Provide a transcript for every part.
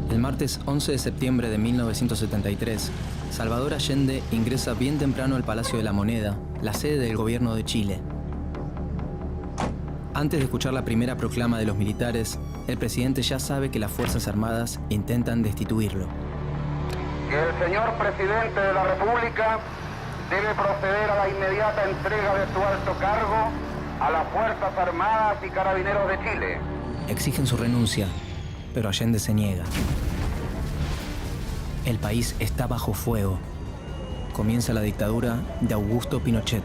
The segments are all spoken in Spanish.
El martes 11 de septiembre de 1973, Salvador Allende ingresa bien temprano al Palacio de la Moneda, la sede del gobierno de Chile. Antes de escuchar la primera proclama de los militares, el presidente ya sabe que las Fuerzas Armadas intentan destituirlo. El señor presidente de la República debe proceder a la inmediata entrega de su alto cargo a las Fuerzas Armadas y Carabineros de Chile. Exigen su renuncia, pero Allende se niega. El país está bajo fuego. Comienza la dictadura de Augusto Pinochet.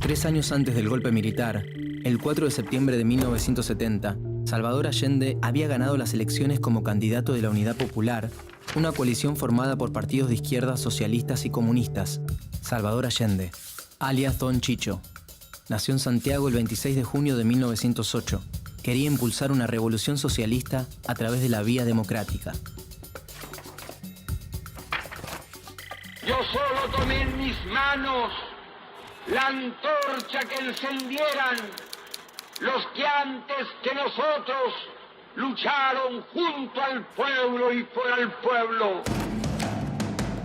Tres años antes del golpe militar, el 4 de septiembre de 1970, Salvador Allende había ganado las elecciones como candidato de la Unidad Popular, una coalición formada por partidos de izquierda socialistas y comunistas. Salvador Allende, alias Don Chicho, nació en Santiago el 26 de junio de 1908. Quería impulsar una revolución socialista a través de la vía democrática. Yo solo tomé en mis manos la antorcha que encendieran los que antes que nosotros lucharon junto al pueblo y por el pueblo.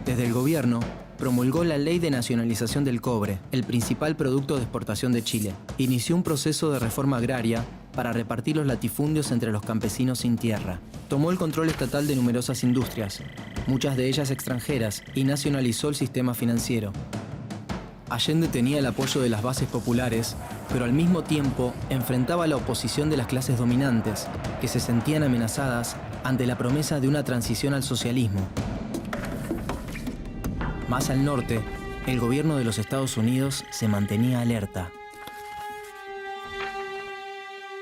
Desde el gobierno, promulgó la Ley de Nacionalización del Cobre, el principal producto de exportación de Chile. Inició un proceso de reforma agraria para repartir los latifundios entre los campesinos sin tierra. Tomó el control estatal de numerosas industrias, muchas de ellas extranjeras, y nacionalizó el sistema financiero. Allende tenía el apoyo de las bases populares, pero al mismo tiempo enfrentaba la oposición de las clases dominantes, que se sentían amenazadas ante la promesa de una transición al socialismo. Más al norte, el gobierno de los Estados Unidos se mantenía alerta.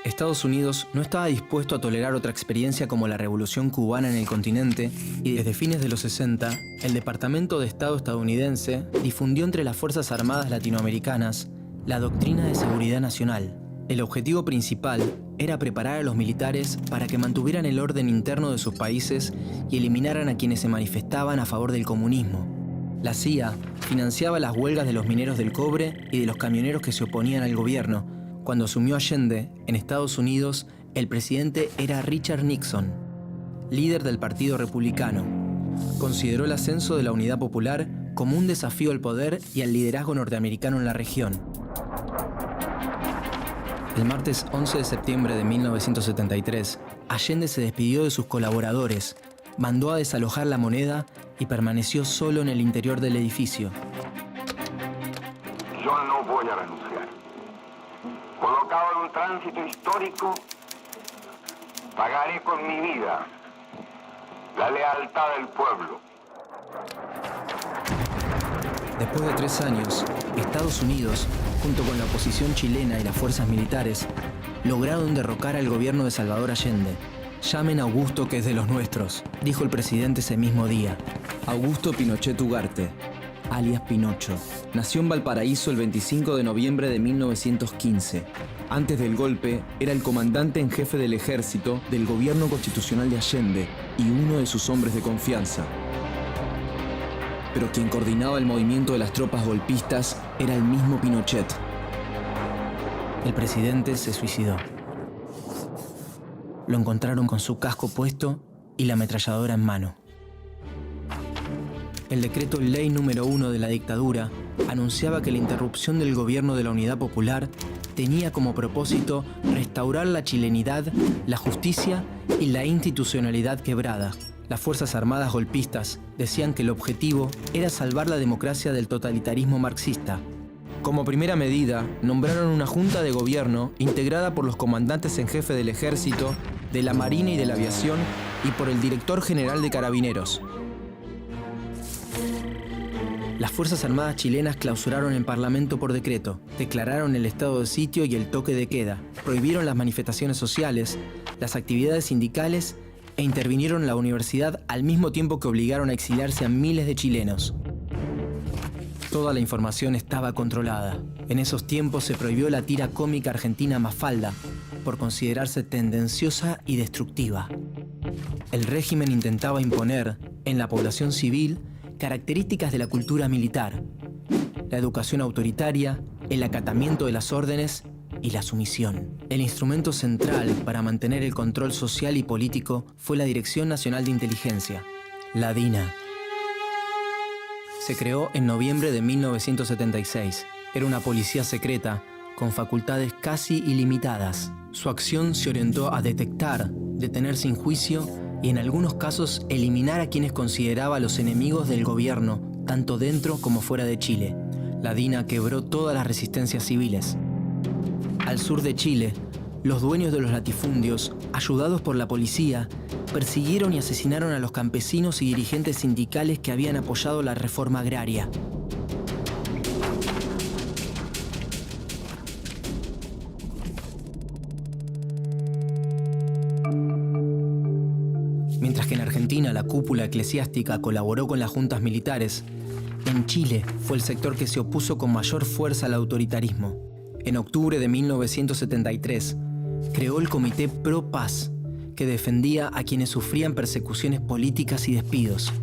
Estados Unidos no estaba dispuesto a tolerar otra experiencia como la Revolución Cubana en el continente, y desde fines de los 60, el Departamento de Estado estadounidense difundió entre las Fuerzas Armadas latinoamericanas la doctrina de seguridad nacional. El objetivo principal era preparar a los militares para que mantuvieran el orden interno de sus países y eliminaran a quienes se manifestaban a favor del comunismo. La CIA financiaba las huelgas de los mineros del cobre y de los camioneros que se oponían al gobierno. Cuando asumió Allende, en Estados Unidos, el presidente era Richard Nixon, líder del Partido Republicano. Consideró el ascenso de la Unidad Popular como un desafío al poder y al liderazgo norteamericano en la región. El martes 11 de septiembre de 1973, Allende se despidió de sus colaboradores, mandó a desalojar la Moneda y permaneció solo en el interior del edificio. Yo no voy a renunciar. Colocado en un tránsito histórico, pagaré con mi vida la lealtad del pueblo. Después de 3 años, Estados Unidos, junto con la oposición chilena y las fuerzas militares, lograron derrocar al gobierno de Salvador Allende. «Llamen a Augusto, que es de los nuestros», dijo el presidente ese mismo día. Augusto Pinochet Ugarte, alias Pinocho, nació en Valparaíso el 25 de noviembre de 1915. Antes del golpe, era el comandante en jefe del ejército del gobierno constitucional de Allende y uno de sus hombres de confianza. Pero quien coordinaba el movimiento de las tropas golpistas era el mismo Pinochet. El presidente se suicidó. Lo encontraron con su casco puesto y la ametralladora en mano. El decreto Ley número 1 de la dictadura anunciaba que la interrupción del gobierno de la Unidad Popular tenía como propósito restaurar la chilenidad, la justicia y la institucionalidad quebrada. Las Fuerzas Armadas golpistas decían que el objetivo era salvar la democracia del totalitarismo marxista. Como primera medida, nombraron una junta de gobierno integrada por los comandantes en jefe del ejército, de la marina y de la aviación y por el director general de Carabineros. Las Fuerzas Armadas chilenas clausuraron el Parlamento por decreto, declararon el estado de sitio y el toque de queda, prohibieron las manifestaciones sociales, las actividades sindicales e intervinieron en la universidad al mismo tiempo que obligaron a exiliarse a miles de chilenos. Toda la información estaba controlada. En esos tiempos se prohibió la tira cómica argentina Mafalda por considerarse tendenciosa y destructiva. El régimen intentaba imponer en la población civil características de la cultura militar, la educación autoritaria, el acatamiento de las órdenes y la sumisión. El instrumento central para mantener el control social y político fue la Dirección Nacional de Inteligencia, la DINA. Se creó en noviembre de 1976. Era una policía secreta con facultades casi ilimitadas. Su acción se orientó a detectar, detener sin juicio y en algunos casos eliminar a quienes consideraba los enemigos del gobierno, tanto dentro como fuera de Chile. La DINA quebró todas las resistencias civiles. Al sur de Chile, los dueños de los latifundios, ayudados por la policía, persiguieron y asesinaron a los campesinos y dirigentes sindicales que habían apoyado la reforma agraria. Mientras que en Argentina la cúpula eclesiástica colaboró con las juntas militares, en Chile fue el sector que se opuso con mayor fuerza al autoritarismo. En octubre de 1973, creó el Comité Pro Paz, que defendía a quienes sufrían persecuciones políticas y despidos.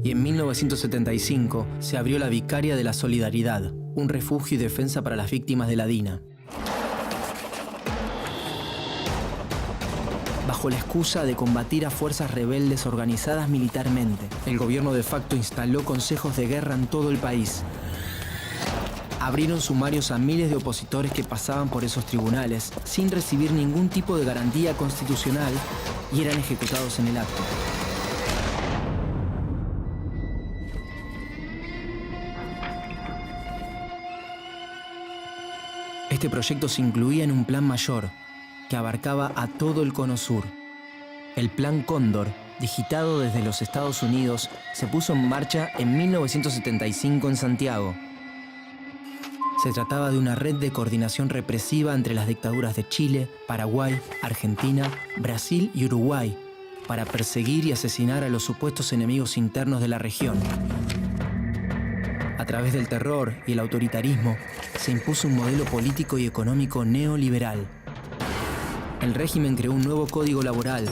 Y en 1975 se abrió la Vicaria de la Solidaridad, un refugio y defensa para las víctimas de la DINA. Bajo la excusa de combatir a fuerzas rebeldes organizadas militarmente, el gobierno de facto instaló consejos de guerra en todo el país. Abrieron sumarios a miles de opositores que pasaban por esos tribunales sin recibir ningún tipo de garantía constitucional y eran ejecutados en el acto. Este proyecto se incluía en un plan mayor que abarcaba a todo el Cono Sur. El Plan Cóndor, digitado desde los Estados Unidos, se puso en marcha en 1975 en Santiago. Se trataba de una red de coordinación represiva entre las dictaduras de Chile, Paraguay, Argentina, Brasil y Uruguay, para perseguir y asesinar a los supuestos enemigos internos de la región. A través del terror y el autoritarismo, se impuso un modelo político y económico neoliberal. El régimen creó un nuevo código laboral,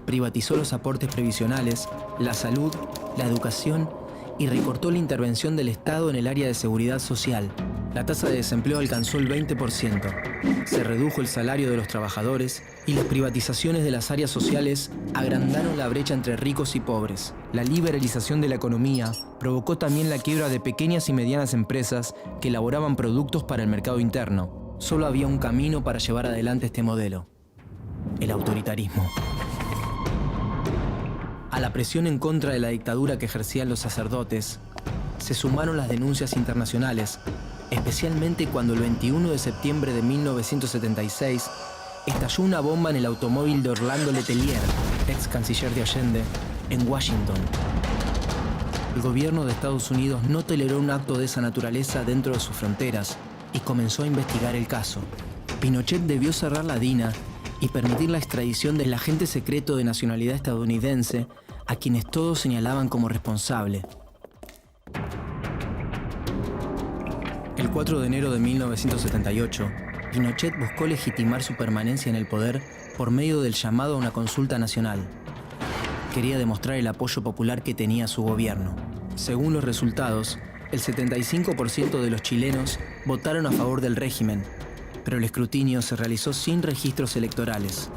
privatizó los aportes previsionales, la salud, la educación y recortó la intervención del Estado en el área de seguridad social. La tasa de desempleo alcanzó el 20%, se redujo el salario de los trabajadores y las privatizaciones de las áreas sociales agrandaron la brecha entre ricos y pobres. La liberalización de la economía provocó también la quiebra de pequeñas y medianas empresas que elaboraban productos para el mercado interno. Solo había un camino para llevar adelante este modelo: el autoritarismo. A la presión en contra de la dictadura que ejercían los sacerdotes, se sumaron las denuncias internacionales, especialmente cuando el 21 de septiembre de 1976 estalló una bomba en el automóvil de Orlando Letelier, ex canciller de Allende, en Washington. El gobierno de Estados Unidos no toleró un acto de esa naturaleza dentro de sus fronteras y comenzó a investigar el caso. Pinochet debió cerrar la DINA y permitir la extradición del agente secreto de nacionalidad estadounidense, a quienes todos señalaban como responsable. El 4 de enero de 1978, Pinochet buscó legitimar su permanencia en el poder por medio del llamado a una consulta nacional. Quería demostrar el apoyo popular que tenía su gobierno. Según los resultados, el 75% de los chilenos votaron a favor del régimen, pero el escrutinio se realizó sin registros electorales.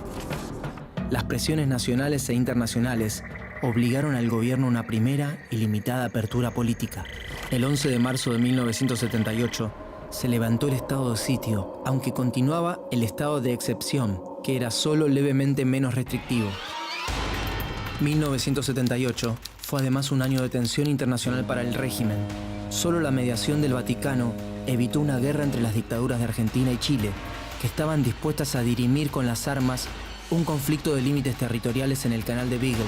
Las presiones nacionales e internacionales obligaron al gobierno a una primera y limitada apertura política. El 11 de marzo de 1978 se levantó el estado de sitio, aunque continuaba el estado de excepción, que era solo levemente menos restrictivo. 1978 fue además un año de tensión internacional para el régimen. Solo la mediación del Vaticano evitó una guerra entre las dictaduras de Argentina y Chile, que estaban dispuestas a dirimir con las armas un conflicto de límites territoriales en el canal de Beagle.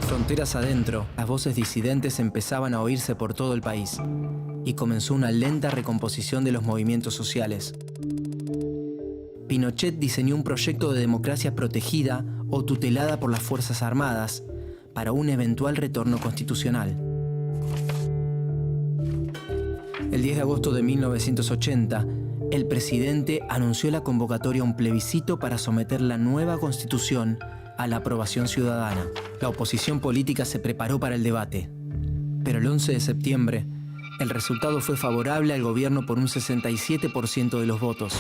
Fronteras adentro, las voces disidentes empezaban a oírse por todo el país. y comenzó una lenta recomposición de los movimientos sociales. Pinochet diseñó un proyecto de democracia protegida o tutelada por las Fuerzas Armadas para un eventual retorno constitucional. El 10 de agosto de 1980, el presidente anunció la convocatoria a un plebiscito para someter la nueva constitución a la aprobación ciudadana. La oposición política se preparó para el debate, pero el 11 de septiembre, el resultado fue favorable al gobierno por un 67% de los votos.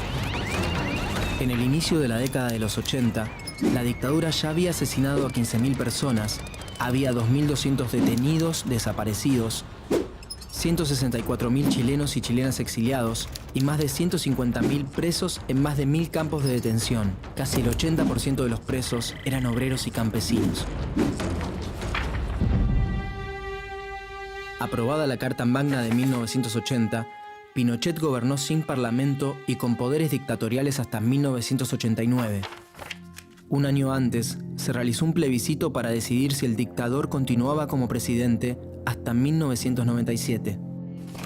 En el inicio de la década de los 80, la dictadura ya había asesinado a 15.000 personas, había 2.200 detenidos, desaparecidos, 164.000 chilenos y chilenas exiliados y más de 150.000 presos en más de 1.000 campos de detención. Casi el 80% de los presos eran obreros y campesinos. Aprobada la Carta Magna de 1980, Pinochet gobernó sin parlamento y con poderes dictatoriales hasta 1989. Un año antes, se realizó un plebiscito para decidir si el dictador continuaba como presidente hasta 1997.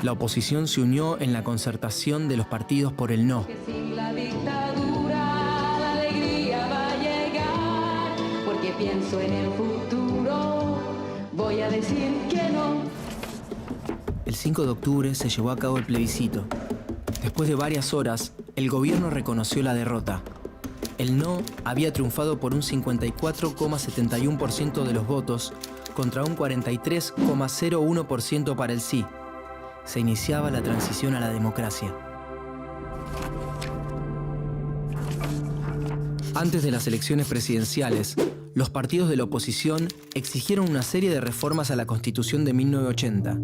La oposición se unió en la concertación de los partidos por el no. Sin la dictadura, la alegría va a llegar, porque pienso en el futuro, voy a decir que no. El 5 de octubre se llevó a cabo el plebiscito. Después de varias horas, el gobierno reconoció la derrota. El no había triunfado por un 54,71% de los votos contra un 43,01% para el sí. Se iniciaba la transición a la democracia. Antes de las elecciones presidenciales, los partidos de la oposición exigieron una serie de reformas a la Constitución de 1980,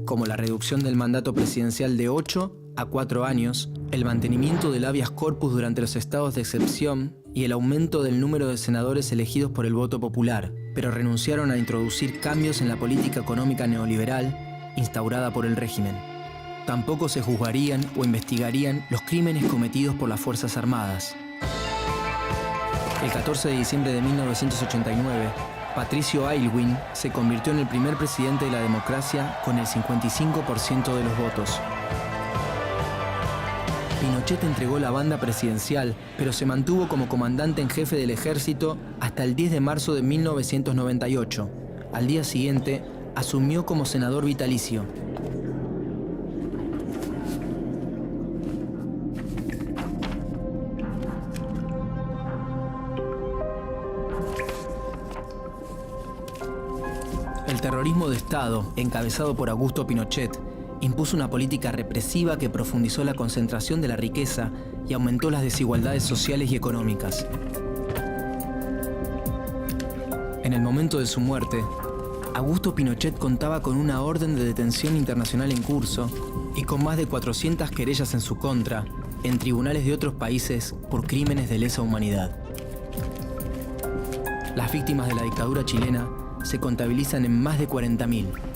como la reducción del mandato presidencial de 8 a 4 años, el mantenimiento del habeas corpus durante los estados de excepción y el aumento del número de senadores elegidos por el voto popular, pero renunciaron a introducir cambios en la política económica neoliberal instaurada por el régimen. Tampoco se juzgarían o investigarían los crímenes cometidos por las Fuerzas Armadas. El 14 de diciembre de 1989, Patricio Aylwin se convirtió en el primer presidente de la democracia con el 55% de los votos. Pinochet entregó la banda presidencial, pero se mantuvo como comandante en jefe del ejército hasta el 10 de marzo de 1998. Al día siguiente, asumió como senador vitalicio. El terrorismo de Estado, encabezado por Augusto Pinochet, impuso una política represiva que profundizó la concentración de la riqueza y aumentó las desigualdades sociales y económicas. En el momento de su muerte, Augusto Pinochet contaba con una orden de detención internacional en curso y con más de 400 querellas en su contra en tribunales de otros países por crímenes de lesa humanidad. Las víctimas de la dictadura chilena se contabilizan en más de 40.000.